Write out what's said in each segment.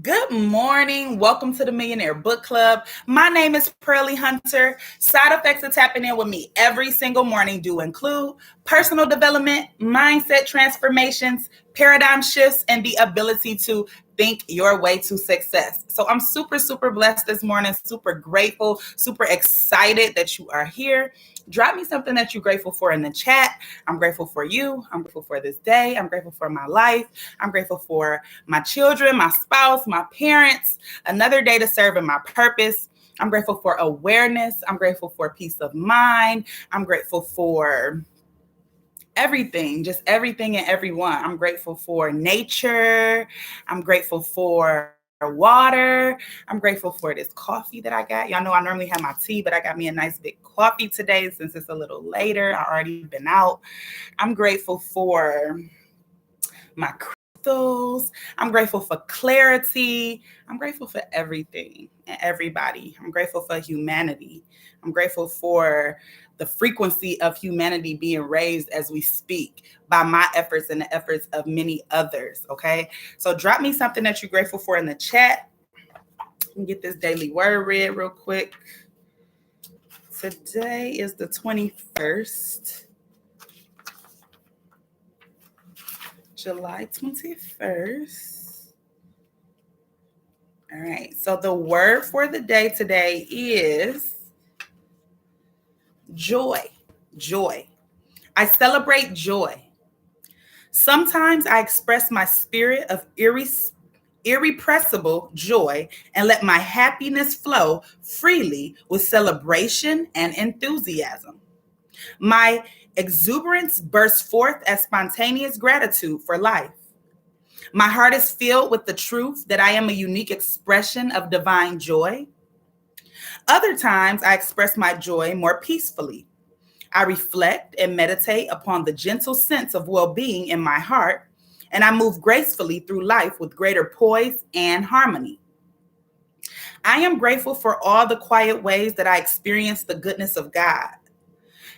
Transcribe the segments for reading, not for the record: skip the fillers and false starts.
Good morning. Welcome to the Millionaire Book Club. My name is Pearlie Hunter. Side effects of tapping in with me every single morning do include personal development, mindset transformations, paradigm shifts, and the ability to think your way to success. So I'm super blessed this morning, super grateful, super excited that you are here. Drop me something that you're grateful for in the chat. I'm grateful for you. I'm grateful for this day. I'm grateful for my life. I'm grateful for my children, my spouse, my parents, another day to serve in my purpose. I'm grateful for awareness. I'm grateful for peace of mind. I'm grateful for everything, just everything and everyone. I'm grateful for nature. I'm grateful for water. I'm grateful for this coffee that I got. Y'all know I normally have my tea, but I got me a nice big coffee today since it's a little later. I already been out. I'm grateful for my crystals. I'm grateful for clarity. I'm grateful for everything and everybody. I'm grateful for humanity. I'm grateful for the frequency of humanity being raised as we speak by my efforts and the efforts of many others. Okay. So drop me something that you're grateful for in the chat. Let me get this daily word read real quick. Today is the 21st. July 21st. All right. So the word for the day today is joy. Joy. I celebrate joy. Sometimes I express my spirit of irrepressible joy and let my happiness flow freely with celebration and enthusiasm. My exuberance bursts forth as spontaneous gratitude for life. My heart is filled with the truth that I am a unique expression of divine joy. Other times, I express my joy more peacefully. I reflect and meditate upon the gentle sense of well being in my heart, and I move gracefully through life with greater poise and harmony. I am grateful for all the quiet ways that I experience the goodness of God.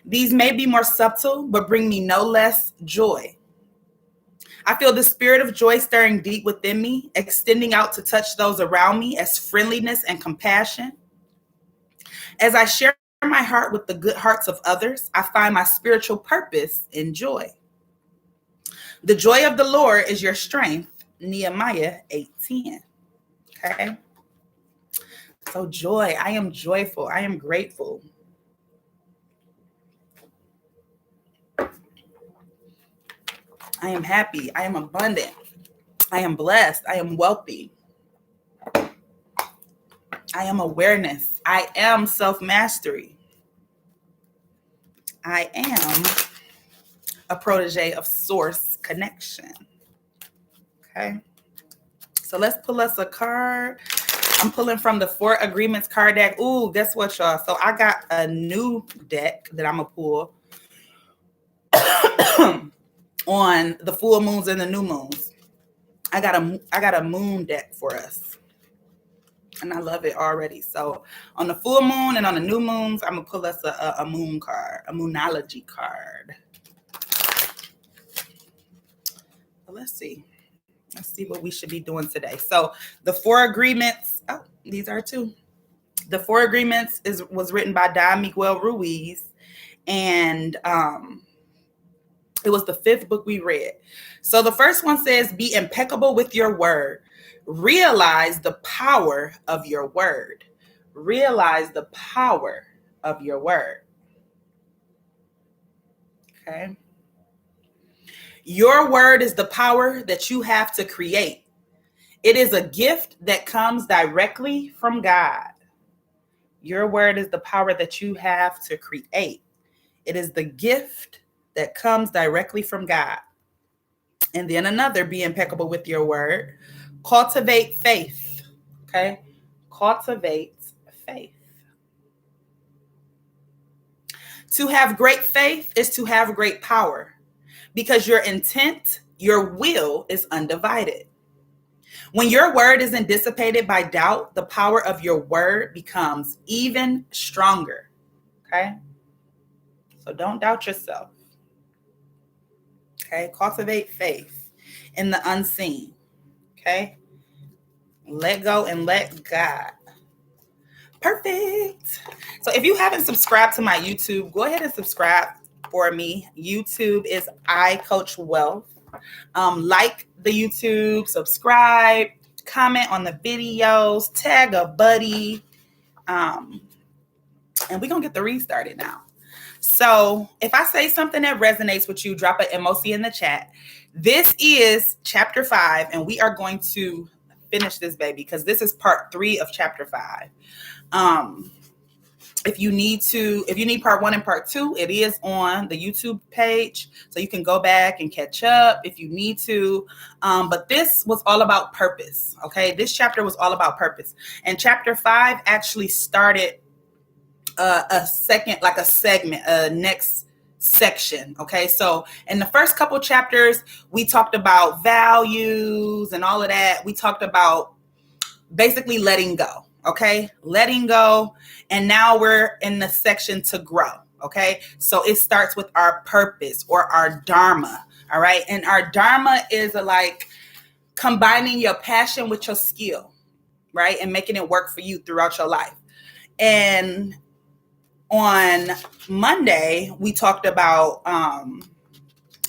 These may be more subtle, but bring me no less joy. I feel the spirit of joy stirring deep within me, extending out to touch those around me as friendliness and compassion. As I share my heart with the good hearts of others, I find my spiritual purpose in joy. The joy of the Lord is your strength, Nehemiah 8:10. Okay. So joy, I am joyful. I am grateful. I am happy. I am abundant. I am blessed. I am wealthy. I am awareness. I am self-mastery. I am a protege of source connection. Okay. So let's pull us a card. I'm pulling from the Four Agreements card deck. Ooh, guess what, y'all? So I got a new deck that I'm going to pull on the full moons and the new moons. I got a moon deck for us. And I love it already. So on the full moon and on the new moons, I'm going to pull us a moon card, a moonology card. Well, let's see. Let's see what we should be doing today. So the Four Agreements, these are two. The Four Agreements was written by Don Miguel Ruiz, and it was the fifth book we read. So the first one says, be impeccable with your word. Realize the power of your word. Realize the power of your word. Okay. Your word is the power that you have to create. It is a gift that comes directly from God. Your word is the power that you have to create. It is the gift that comes directly from God. And then another, be impeccable with your word. Cultivate faith. Okay. Cultivate faith. To have great faith is to have great power because your intent, your will is undivided. When your word isn't dissipated by doubt, the power of your word becomes even stronger. Okay. So don't doubt yourself. Okay. Cultivate faith in the unseen. Okay. Let go and let God. Perfect. So if you haven't subscribed to my YouTube, go ahead and subscribe for me. YouTube is I Coach Wealth. Like the YouTube, subscribe, comment on the videos, tag a buddy. And we're going to get the read started now. So if I say something that resonates with you, drop an MOC in the chat. This is chapter 5, and we are going to finish this baby because this is part 3 of chapter 5. If you need part 1 and part 2, it is on the YouTube page, so you can go back and catch up if you need to. But this was all about purpose. Okay, this chapter was all about purpose, and chapter 5 actually started a next section. Okay, so in the first couple chapters, we talked about values and all of that. We talked about basically letting go. Okay, letting go. And now we're in the section to grow. Okay, so it starts with our purpose or our dharma. All right, and our dharma is like combining your passion with your skill, right, and making it work for you throughout your life. And on Monday, we talked about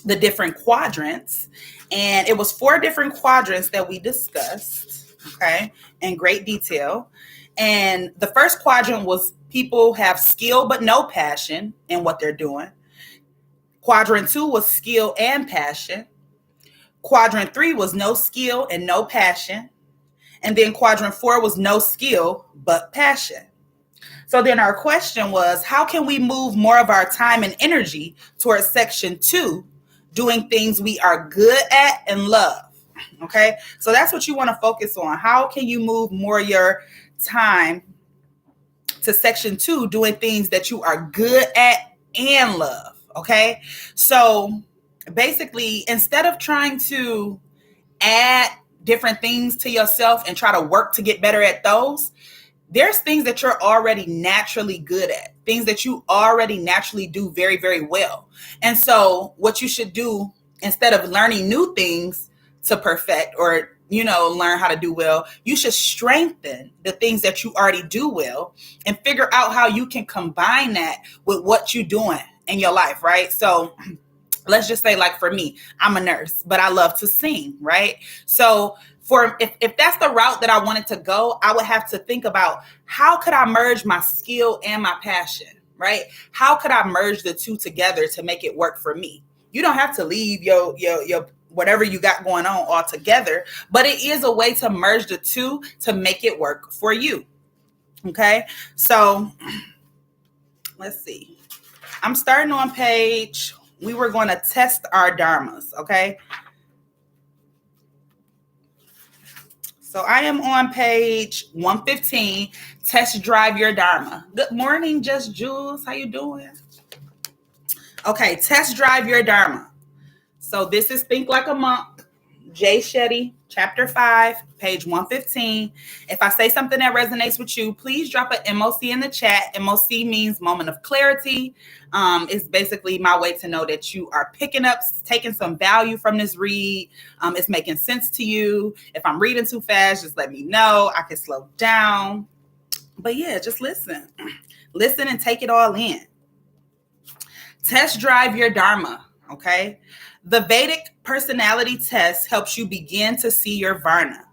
the different quadrants, and it was 4 different quadrants that we discussed, okay, in great detail. And the first quadrant was people have skill but no passion in what they're doing. Quadrant 2 was skill and passion. Quadrant 3 was no skill and no passion. And then quadrant 4 was no skill but passion. So then our question was, how can we move more of our time and energy towards section 2, doing things we are good at and love? Okay, so that's what you want to focus on. How can you move more of your time to section 2, doing things that you are good at and love? Okay, so basically, instead of trying to add different things to yourself and try to work to get better at those, there's things that you're already naturally good at, things that you already naturally do very, very well. And so what you should do, instead of learning new things to perfect or, learn how to do well, you should strengthen the things that you already do well and figure out how you can combine that with what you're doing in your life, right? So let's just say, like for me, I'm a nurse, but I love to sing, right? So if that's the route that I wanted to go, I would have to think about how could I merge my skill and my passion, right? How could I merge the two together to make it work for me? You don't have to leave your whatever you got going on all together, but it is a way to merge the two to make it work for you. Okay, so let's see. I'm starting on page. We were going to test our dharmas. Okay. So I am on page 115, test drive your dharma. Good morning, Just Jules. How you doing? Okay, test drive your dharma. So this is Think Like a Monk, Jay Shetty, chapter 5, page 115. If I say something that resonates with you, please drop an MOC in the chat. MOC means moment of clarity. It's basically my way to know that you are picking up, taking some value from this read. It's making sense to you. If I'm reading too fast, just let me know. I can slow down. But yeah, just listen. Listen and take it all in. Test drive your dharma, okay? The Vedic personality test helps you begin to see your Varna.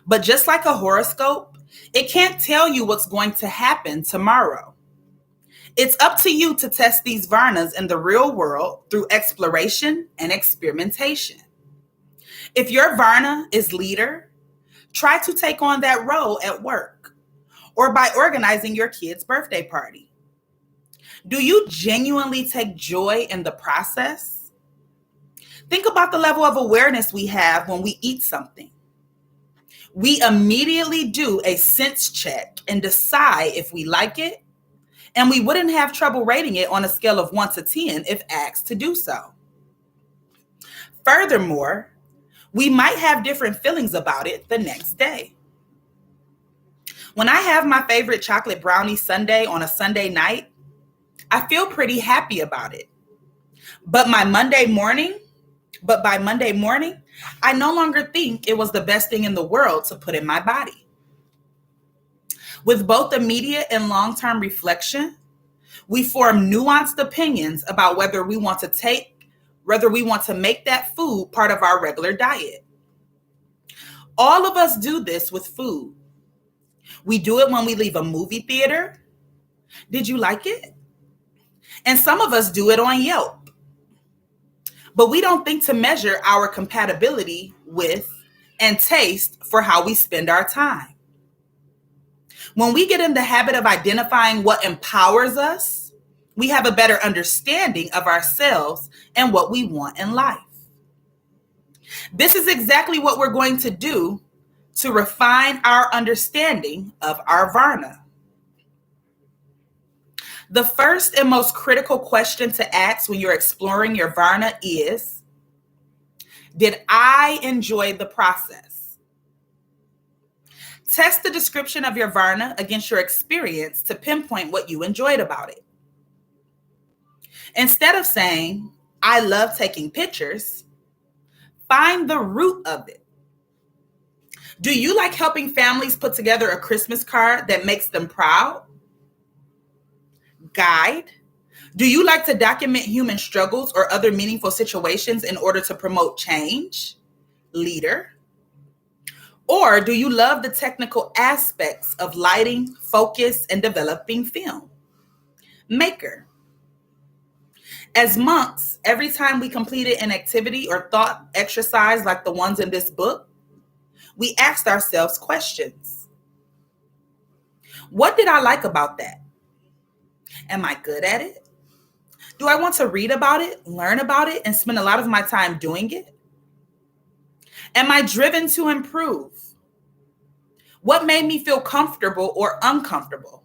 But just like a horoscope, it can't tell you what's going to happen tomorrow. It's up to you to test these Varnas in the real world through exploration and experimentation. If your Varna is leader, try to take on that role at work or by organizing your kid's birthday party. Do you genuinely take joy in the process? Think about the level of awareness we have when we eat something. We immediately do a sense check and decide if we like it, and we wouldn't have trouble rating it on a scale of 1 to 10 if asked to do so. Furthermore, we might have different feelings about it the next day. When I have my favorite chocolate brownie sundae on a Sunday night, I feel pretty happy about it. But by Monday morning, But by Monday morning, I no longer think it was the best thing in the world to put in my body. With both immediate and long-term reflection, we form nuanced opinions about whether we want to make that food part of our regular diet. All of us do this with food. We do it when we leave a movie theater. Did you like it? And some of us do it on Yelp. But we don't think to measure our compatibility with and taste for how we spend our time. When we get in the habit of identifying what empowers us, we have a better understanding of ourselves and what we want in life. This is exactly what we're going to do to refine our understanding of our Varna. The first and most critical question to ask when you're exploring your Varna is, did I enjoy the process? Test the description of your Varna against your experience to pinpoint what you enjoyed about it. Instead of saying, I love taking pictures, find the root of it. Do you like helping families put together a Christmas card that makes them proud? Guide. Do you like to document human struggles or other meaningful situations in order to promote change? Leader. Or do you love the technical aspects of lighting, focus, and developing film? Maker. As monks, every time we completed an activity or thought exercise like the ones in this book, we asked ourselves questions. What did I like about that? Am I good at it? Do I want to read about it, learn about it, and spend a lot of my time doing it? Am I driven to improve? What made me feel comfortable or uncomfortable?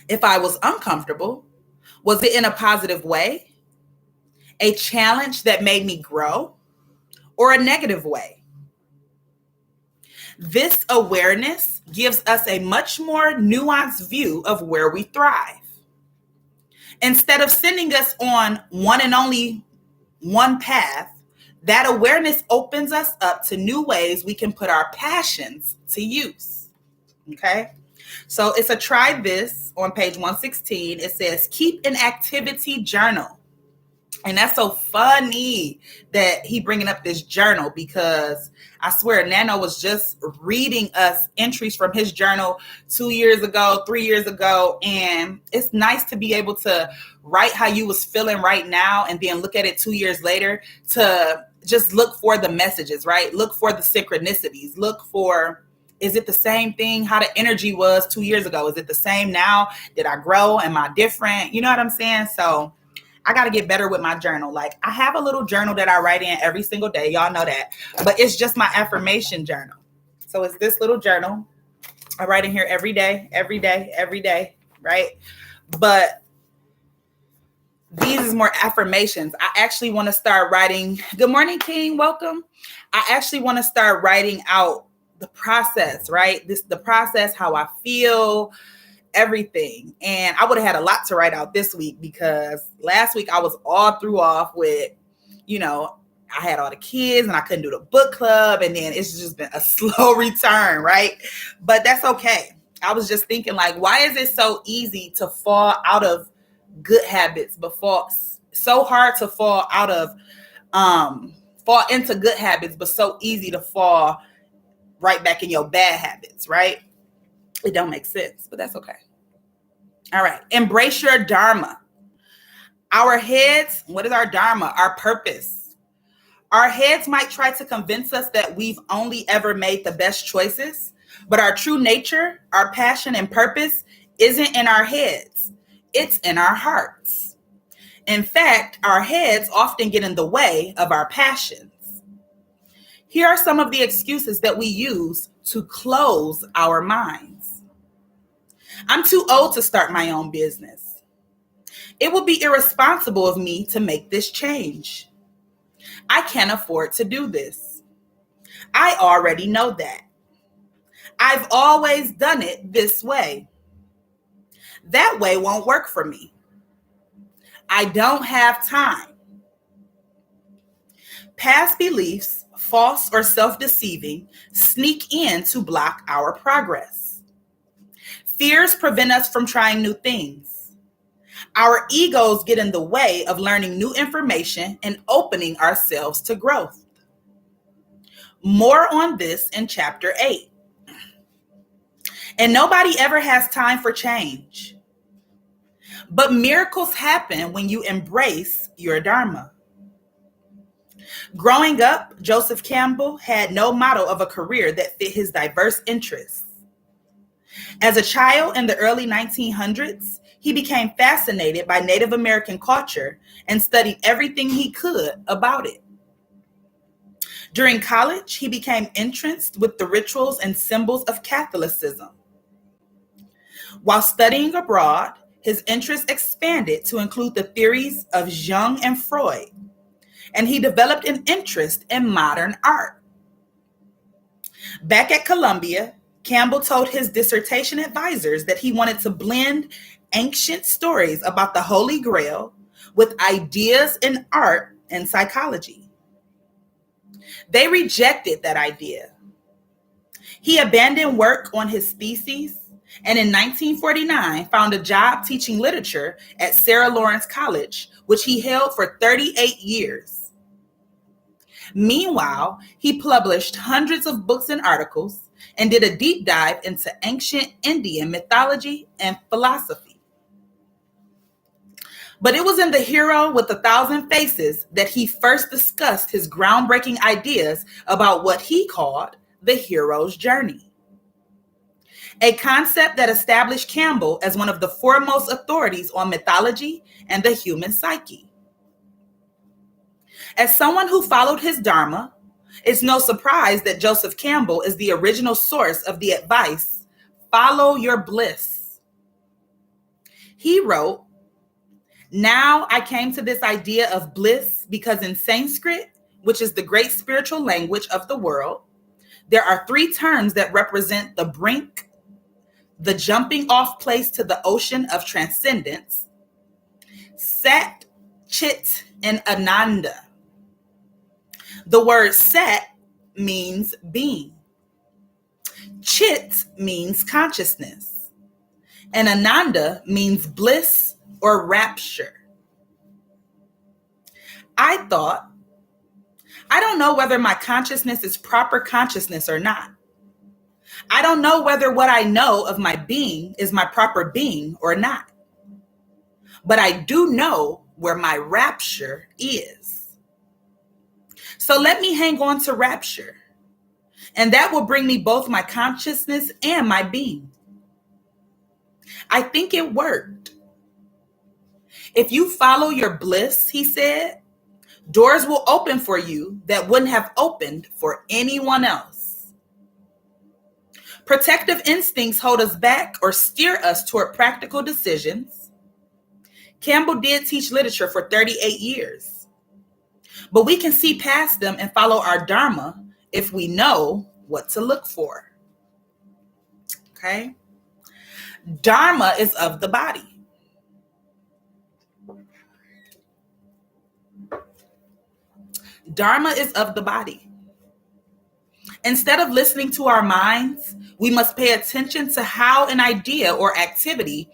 If I was uncomfortable, was it in a positive way? A challenge that made me grow? Or a negative way? This awareness gives us a much more nuanced view of where we thrive. Instead of sending us on one and only one path, that awareness opens us up to new ways we can put our passions to use. Okay? So it's a try this on page 116. It says, keep an activity journal. And that's so funny that he bringing up this journal, because I swear Nano was just reading us entries from his journal 2 years ago, 3 years ago. And it's nice to be able to write how you was feeling right now and then look at it 2 years later to just look for the messages, right? Look for the synchronicities. Look for, is it the same thing? How the energy was 2 years ago? Is it the same now? Did I grow? Am I different? You know what I'm saying? So I got to get better with my journal. Like, I have a little journal that I write in every single day. Y'all know that. But it's just my affirmation journal. So it's this little journal. I write in here every day, right? But these is more affirmations. I actually want to start writing. Good morning, King. Welcome. I actually want to start writing out the process, right? The process, how I feel, everything. And I would have had a lot to write out this week, because last week I was all threw off with, I had all the kids and I couldn't do the book club. And then it's just been a slow return, right? But that's okay. I was just thinking, like, why is it so easy to fall out of good habits, but so hard to fall into good habits, but so easy to fall right back in your bad habits, right? It don't make sense, but that's okay. All right. Embrace your dharma. Our heads, what is our dharma? Our purpose. Our heads might try to convince us that we've only ever made the best choices, but our true nature, our passion and purpose isn't in our heads. It's in our hearts. In fact, our heads often get in the way of our passions. Here are some of the excuses that we use to close our minds. I'm too old to start my own business. It would be irresponsible of me to make this change. I can't afford to do this. I already know that. I've always done it this way. That way won't work for me. I don't have time. Past beliefs, false or self-deceiving, sneak in to block our progress. Fears prevent us from trying new things. Our egos get in the way of learning new information and opening ourselves to growth. More on this in chapter 8. And nobody ever has time for change. But miracles happen when you embrace your Dharma. Growing up, Joseph Campbell had no model of a career that fit his diverse interests. As a child in the early 1900s, he became fascinated by Native American culture and studied everything he could about it. During college, he became entranced with the rituals and symbols of Catholicism. While studying abroad, his interest expanded to include the theories of Jung and Freud, and he developed an interest in modern art. Back at Columbia, Campbell told his dissertation advisors that he wanted to blend ancient stories about the Holy Grail with ideas in art and psychology. They rejected that idea. He abandoned work on his theses and in 1949 found a job teaching literature at Sarah Lawrence College, which he held for 38 years. Meanwhile, he published hundreds of books and articles and did a deep dive into ancient Indian mythology and philosophy. But it was in The Hero with 1,000 Faces that he first discussed his groundbreaking ideas about what he called the hero's journey, a concept that established Campbell as one of the foremost authorities on mythology and the human psyche. As someone who followed his Dharma, it's no surprise that Joseph Campbell is the original source of the advice, follow your bliss. He wrote, "Now I came to this idea of bliss because in Sanskrit, which is the great spiritual language of the world, there are 3 terms that represent the brink, the jumping off place to the ocean of transcendence, Sat, Chit, and Ananda. The word Sat means being. Chit means consciousness. And Ananda means bliss or rapture." I thought, I don't know whether my consciousness is proper consciousness or not. I don't know whether what I know of my being is my proper being or not. But I do know where my rapture is. So let me hang on to rapture. And that will bring me both my consciousness and my being. I think it worked. If you follow your bliss, he said, doors will open for you that wouldn't have opened for anyone else. Protective instincts hold us back or steer us toward practical decisions. Campbell did teach literature for 38 years, but we can see past them and follow our Dharma if we know what to look for. Okay? Dharma is of the body. Dharma is of the body. Instead of listening to our minds, we must pay attention to how an idea or activity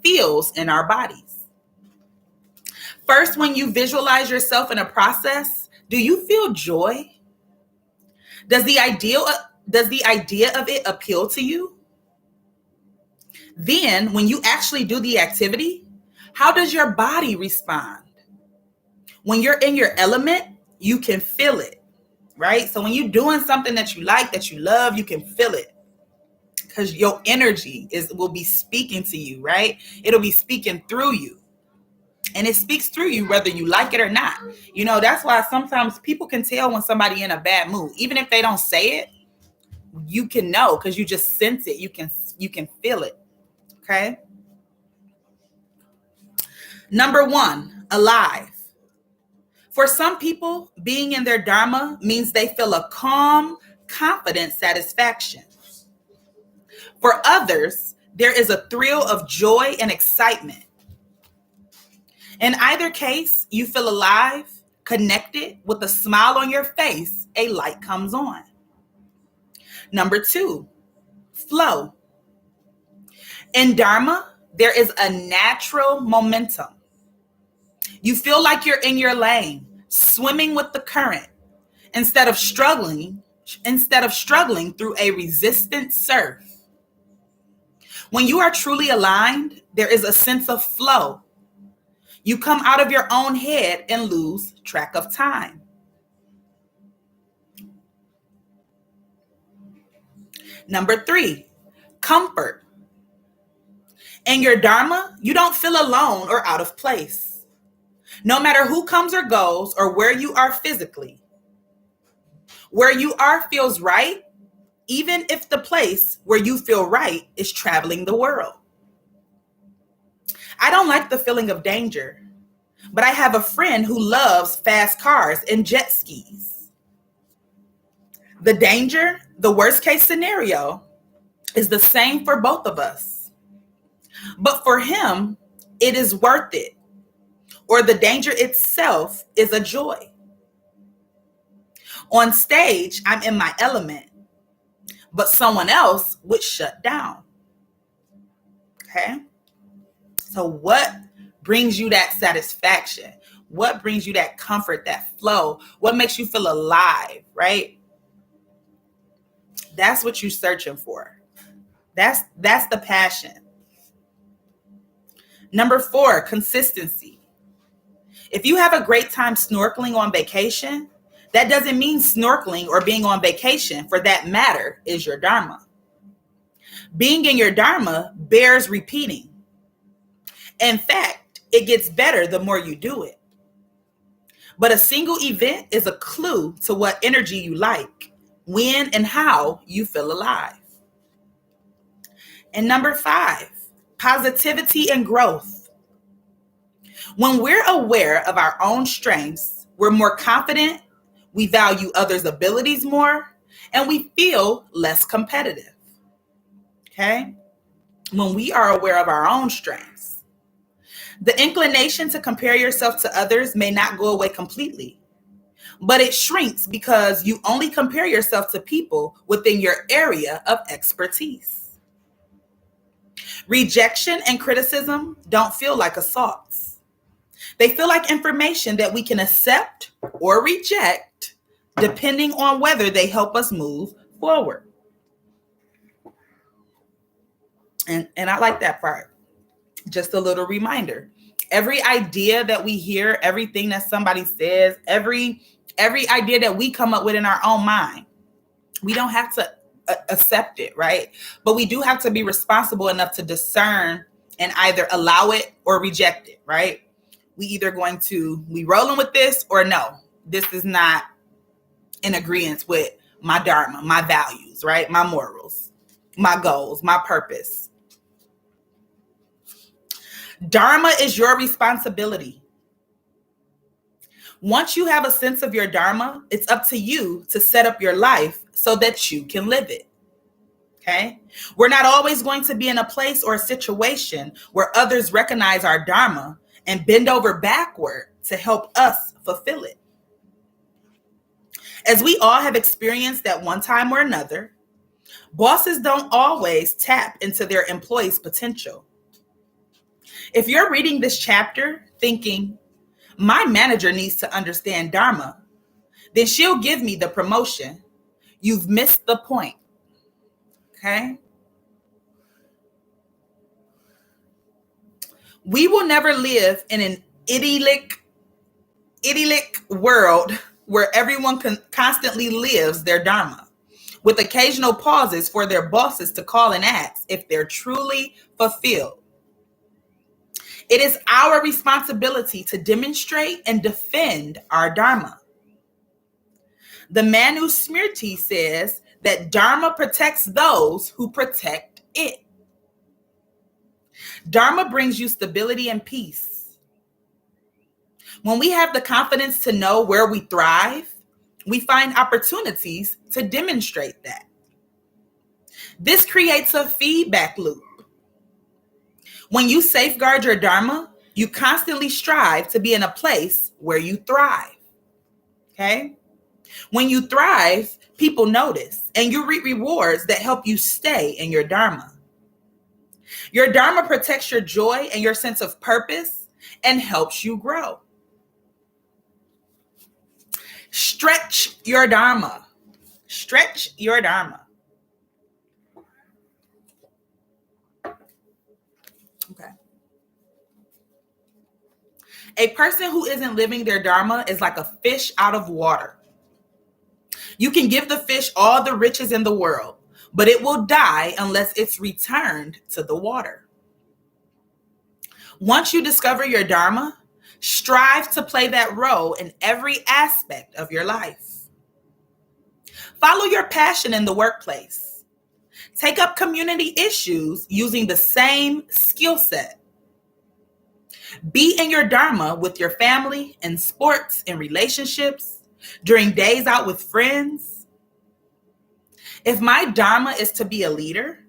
feels in our bodies. First, when you visualize yourself in a process, do you feel joy? Does the idea of it appeal to you? Then, when you actually do the activity, how does your body respond? When you're in your element, you can feel it, right? So when you're doing something that you like, that you love, you can feel it because your energy will be speaking to you, right? It'll be speaking through you. And it speaks through you whether you like it or not. You know, that's why sometimes people can tell when somebody in a bad mood. Even if they don't say it, you can know because you just sense it. You can feel it. Okay. Number 1, alive. For some people, being in their Dharma means they feel a calm, confident satisfaction. For others, there is a thrill of joy and excitement. In either case, you feel alive, connected with a smile on your face, a light comes on. Number 2, flow. In Dharma, there is a natural momentum. You feel like you're in your lane, swimming with the current, instead of struggling through a resistant surf. When you are truly aligned, there is a sense of flow. You come out of your own head and lose track of time. Number 3, comfort. In your Dharma, you don't feel alone or out of place. No matter who comes or goes or where you are physically, where you are feels right, even if the place where you feel right is traveling the world. I don't like the feeling of danger, but I have a friend who loves fast cars and jet skis. The danger, the worst case scenario, is the same for both of us. But for him, it is worth it, or the danger itself is a joy. On stage, I'm in my element, but someone else would shut down. Okay? So what brings you that satisfaction? What brings you that comfort, that flow? What makes you feel alive, right? That's what you're searching for. That's the passion. Number 4, consistency. If you have a great time snorkeling on vacation, that doesn't mean snorkeling or being on vacation, for that matter, is your Dharma. Being in your Dharma bears repeating. In fact, it gets better the more you do it. But a single event is a clue to what energy you like, when and how you feel alive. And number 5, positivity and growth. When we're aware of our own strengths, we're more confident, we value others' abilities more, and we feel less competitive. Okay? When we are aware of our own strengths, the inclination to compare yourself to others may not go away completely, but it shrinks because you only compare yourself to people within your area of expertise. Rejection and criticism don't feel like assaults. They feel like information that we can accept or reject depending on whether they help us move forward. And I like that part. Just a little reminder. Every idea that we hear, everything that somebody says, every idea that we come up with in our own mind, we don't have to accept it, right? But we do have to be responsible enough to discern and either allow it or reject it, right? We rolling with this, or no, this is not in agreement with my Dharma, my values, right? My morals, my goals, my purpose. Dharma is your responsibility. Once you have a sense of your Dharma, it's up to you to set up your life so that you can live it. Okay? We're not always going to be in a place or a situation where others recognize our Dharma and bend over backward to help us fulfill it. As we all have experienced at one time or another, bosses don't always tap into their employees' potential. If you're reading this chapter thinking, my manager needs to understand Dharma, then she'll give me the promotion, you've missed the point. Okay? We will never live in an idyllic world where everyone constantly lives their Dharma, with occasional pauses for their bosses to call and ask if they're truly fulfilled. It is our responsibility to demonstrate and defend our Dharma. The Manu Smriti says that Dharma protects those who protect it. Dharma brings you stability and peace. When we have the confidence to know where we thrive, we find opportunities to demonstrate that. This creates a feedback loop. When you safeguard your Dharma, you constantly strive to be in a place where you thrive. Okay? When you thrive, people notice and you reap rewards that help you stay in your Dharma. Your Dharma protects your joy and your sense of purpose and helps you grow. Stretch your Dharma. Stretch your Dharma. Okay. A person who isn't living their Dharma is like a fish out of water. You can give the fish all the riches in the world, but it will die unless it's returned to the water. Once you discover your Dharma, strive to play that role in every aspect of your life. Follow your passion in the workplace. Take up community issues using the same skill set. Be in your Dharma with your family, in sports, in relationships, during days out with friends. If my Dharma is to be a leader,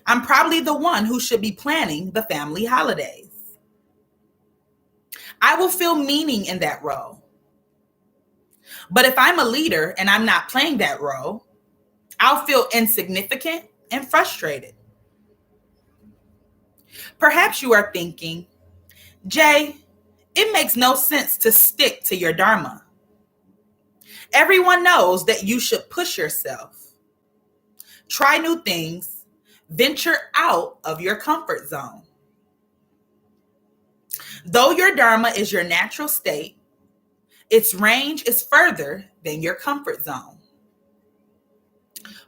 I'm probably the one who should be planning the family holidays. I will feel meaning in that role. But if I'm a leader and I'm not playing that role, I'll feel insignificant and frustrated. Perhaps you are thinking, Jay, it makes no sense to stick to your Dharma. Everyone knows that you should push yourself. Try new things. Venture out of your comfort zone. Though your Dharma is your natural state, its range is further than your comfort zone.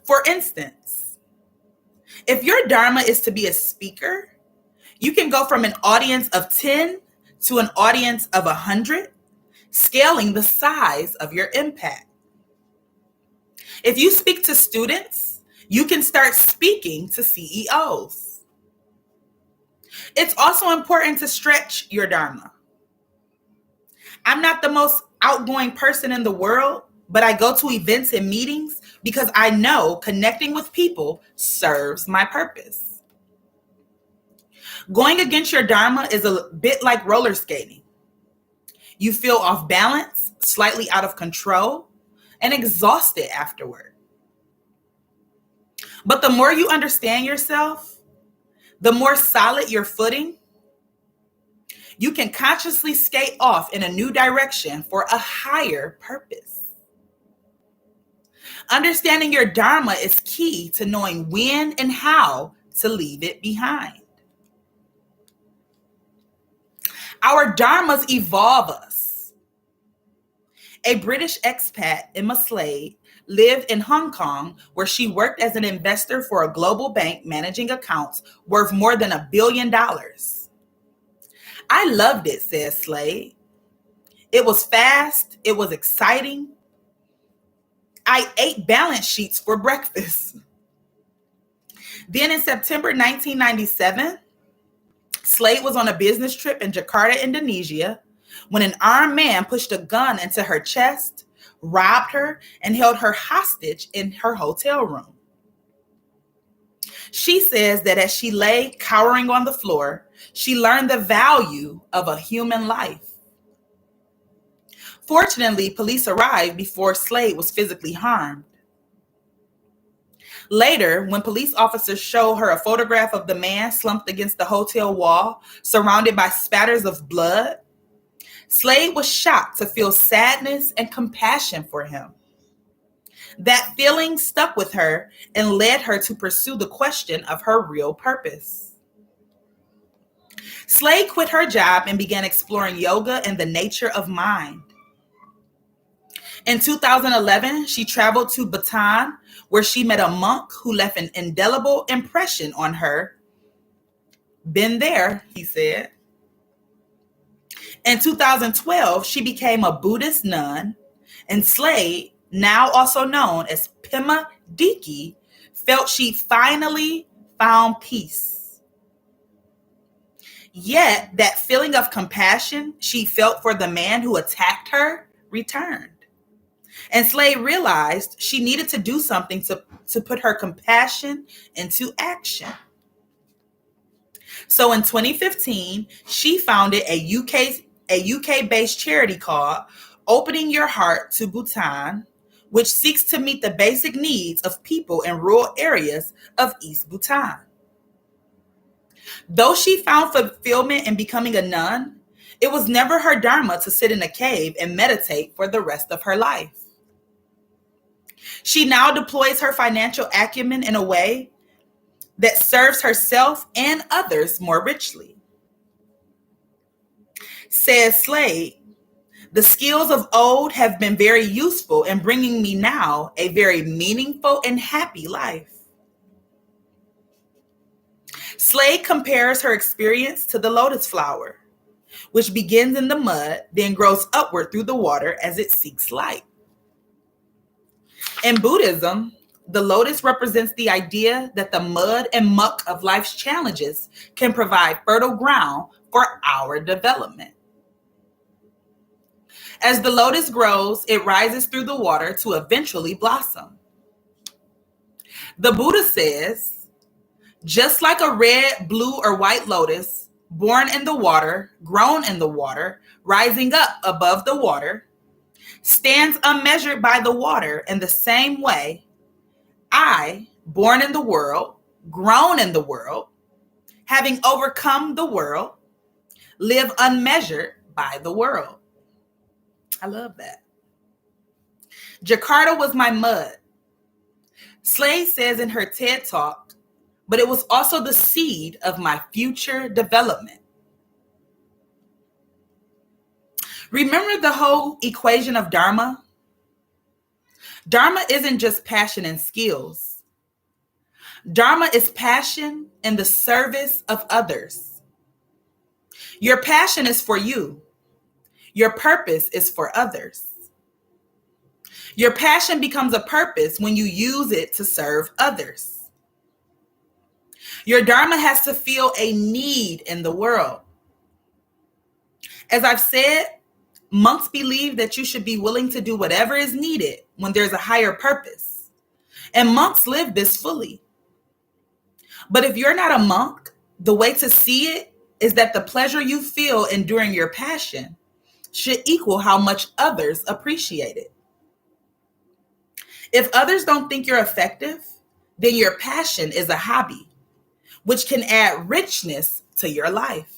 For instance, if your Dharma is to be a speaker, you can go from an audience of 10 to an audience of 100, scaling the size of your impact. If you speak to students, you can start speaking to CEOs. It's also important to stretch your Dharma. I'm not the most outgoing person in the world, but I go to events and meetings because I know connecting with people serves my purpose. Going against your Dharma is a bit like roller skating. You feel off balance, slightly out of control, and exhausted afterward. But the more you understand yourself, the more solid your footing, you can consciously skate off in a new direction for a higher purpose. Understanding your Dharma is key to knowing when and how to leave it behind. Our Dharmas evolve us. A British expat, Emma Slade, lived in Hong Kong, where she worked as an investor for a global bank managing accounts worth more than $1 billion. I loved it, says Slade. It was fast. It was exciting. I ate balance sheets for breakfast. Then in September 1997, Slade was on a business trip in Jakarta, Indonesia, when an armed man pushed a gun into her chest, robbed her, and held her hostage in her hotel room. She says that as she lay cowering on the floor, she learned the value of a human life. Fortunately, police arrived before Slade was physically harmed. Later, when police officers show her a photograph of the man slumped against the hotel wall, surrounded by spatters of blood, Slade was shocked to feel sadness and compassion for him. That feeling stuck with her and led her to pursue the question of her real purpose. Slade quit her job and began exploring yoga and the nature of mind. In 2011, she traveled to Bhutan, where she met a monk who left an indelible impression on her. Been there, he said. In 2012, she became a Buddhist nun, and Slade, now also known as Pema Diki, felt she finally found peace. Yet, that feeling of compassion she felt for the man who attacked her returned. And Slade realized she needed to do something to put her compassion into action. So in 2015, she founded a UK-based charity called opening your heart to Bhutan, which seeks to meet the basic needs of people in rural areas of East Bhutan. Though she found fulfillment in becoming a nun, it was never her dharma to sit in a cave and meditate for the rest of her life. She now deploys her financial acumen in a way that serves herself and others more richly. Says Slade, the skills of old have been very useful in bringing me now a very meaningful and happy life. Slade compares her experience to the lotus flower, which begins in the mud, then grows upward through the water as it seeks light. In Buddhism, the lotus represents the idea that the mud and muck of life's challenges can provide fertile ground for our development. As the lotus grows, it rises through the water to eventually blossom. The Buddha says, just like a red, blue, or white lotus, born in the water, grown in the water, rising up above the water, stands unmeasured by the water, in the same way, I, born in the world, grown in the world, having overcome the world, live unmeasured by the world. I love that. Jakarta was my mud. Slade says in her TED Talk, but it was also the seed of my future development. Remember the whole equation of Dharma? Dharma isn't just passion and skills. Dharma is passion in the service of others. Your passion is for you. Your purpose is for others. Your passion becomes a purpose when you use it to serve others. Your Dharma has to feel a need in the world. As I've said, monks believe that you should be willing to do whatever is needed when there's a higher purpose. And monks live this fully. But if you're not a monk, the way to see it is that the pleasure you feel enduring your passion should equal how much others appreciate it. If others don't think you're effective, then your passion is a hobby, which can add richness to your life.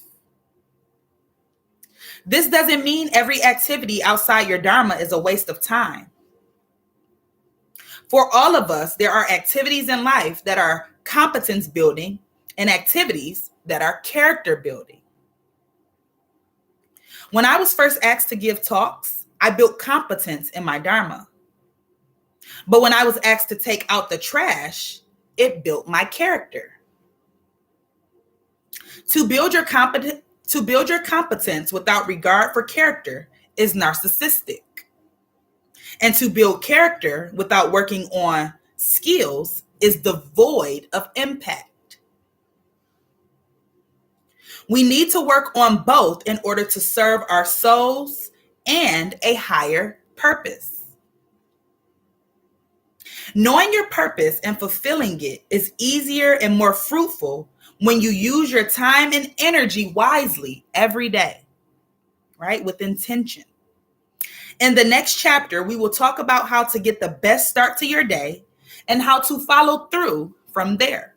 This doesn't mean every activity outside your Dharma is a waste of time. For all of us, there are activities in life that are competence building and activities that are character building. When I was first asked to give talks, I built competence in my Dharma. But when I was asked to take out the trash, it built my character. To build your competence without regard for character is narcissistic. And to build character without working on skills is devoid of impact. We need to work on both in order to serve our souls and a higher purpose. Knowing your purpose and fulfilling it is easier and more fruitful when you use your time and energy wisely every day, right? With intention. In the next chapter, we will talk about how to get the best start to your day and how to follow through from there.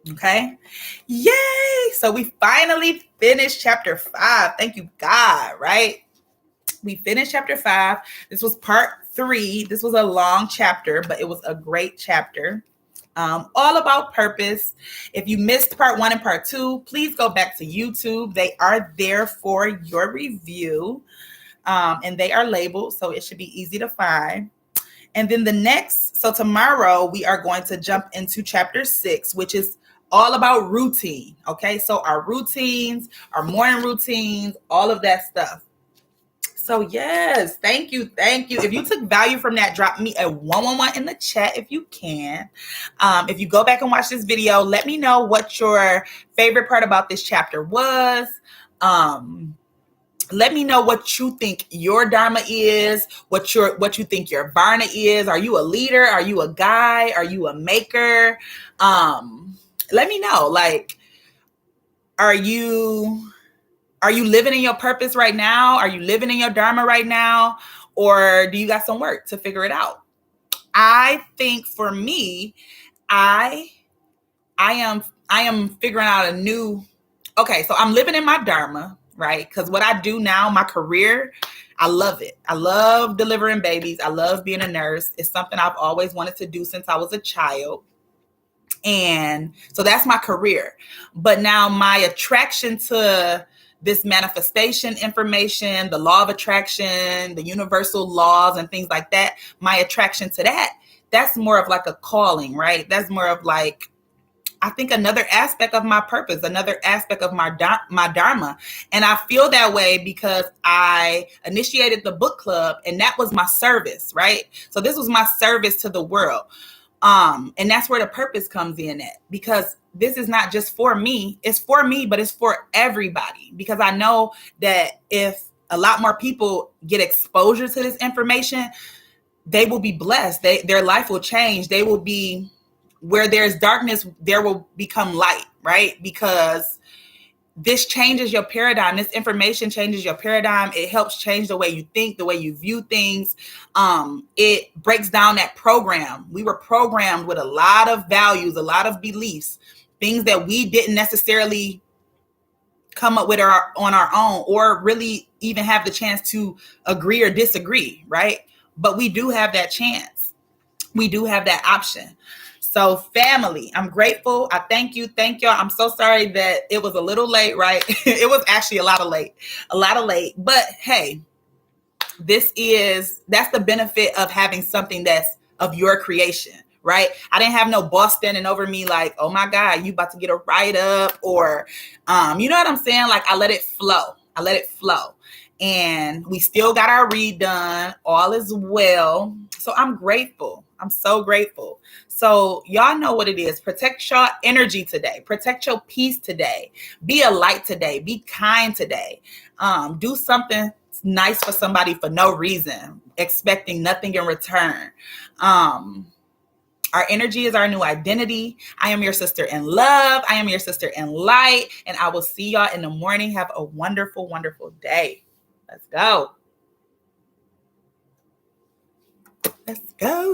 Okay? Yay! So we finally finished chapter 5. Thank you, God, right? We finished chapter 5. This was part 3. This was a long chapter, but it was a great chapter. All about purpose. If you missed part 1 and part 2, please go back to YouTube. They are there for your review, and they are labeled, so it should be easy to find. And then tomorrow we are going to jump into chapter 6, which is all about routine. Okay, so our routines, our morning routines, all of that stuff. So yes, thank you. If you took value from that, drop me a 111 in the chat if you can. If you go back and watch this video, let me know what your favorite part about this chapter was. Let me know what you think your Dharma is, what you think your Varna is. Are you a leader? Are you a guy? Are you a maker? Let me know. Like, are you Are you living in your purpose right now? Are you living in your Dharma right now? Or do you got some work to figure it out? I think for me, I am figuring out a new, okay, so I'm living in my Dharma, right? Because what I do now, my career, I love it. I love delivering babies. I love being a nurse. It's something I've always wanted to do since I was a child. And so that's my career. But now my attraction to this manifestation information, the law of attraction, the universal laws and things like that, my attraction to that, that's more of like a calling, right? That's more of like, I think another aspect of my purpose, another aspect of my Dharma. And I feel that way because I initiated the book club and that was my service, right? So this was my service to the world. And that's where the purpose comes in at, because this is not just for me. It's for me, but it's for everybody, because I know that if a lot more people get exposure to this information, they will be blessed. Their life will change. They will be, where there's darkness, there will become light, right? Because this changes your paradigm. This information changes your paradigm. It helps change the way you think, the way you view things. It breaks down that program. We were programmed with a lot of values, a lot of beliefs, things that we didn't necessarily come up with on our own, or really even have the chance to agree or disagree, right? But we do have that chance. We do have that option. So family, I'm grateful. I thank you. Thank y'all. I'm so sorry that it was a little late, right? It was actually a lot of late. But hey, that's the benefit of having something that's of your creation, right? I didn't have no boss standing over me like, oh my God, you about to get a write-up, or, you know what I'm saying? Like, I let it flow. And we still got our read done. All is well. So I'm grateful. I'm so grateful. So y'all know what it is. Protect your energy today. Protect your peace today. Be a light today. Be kind today. Do something nice for somebody for no reason, expecting nothing in return. Our energy is our new identity. I am your sister in love. I am your sister in light. And I will see y'all in the morning. Have a wonderful, wonderful day. Let's go. Let's go.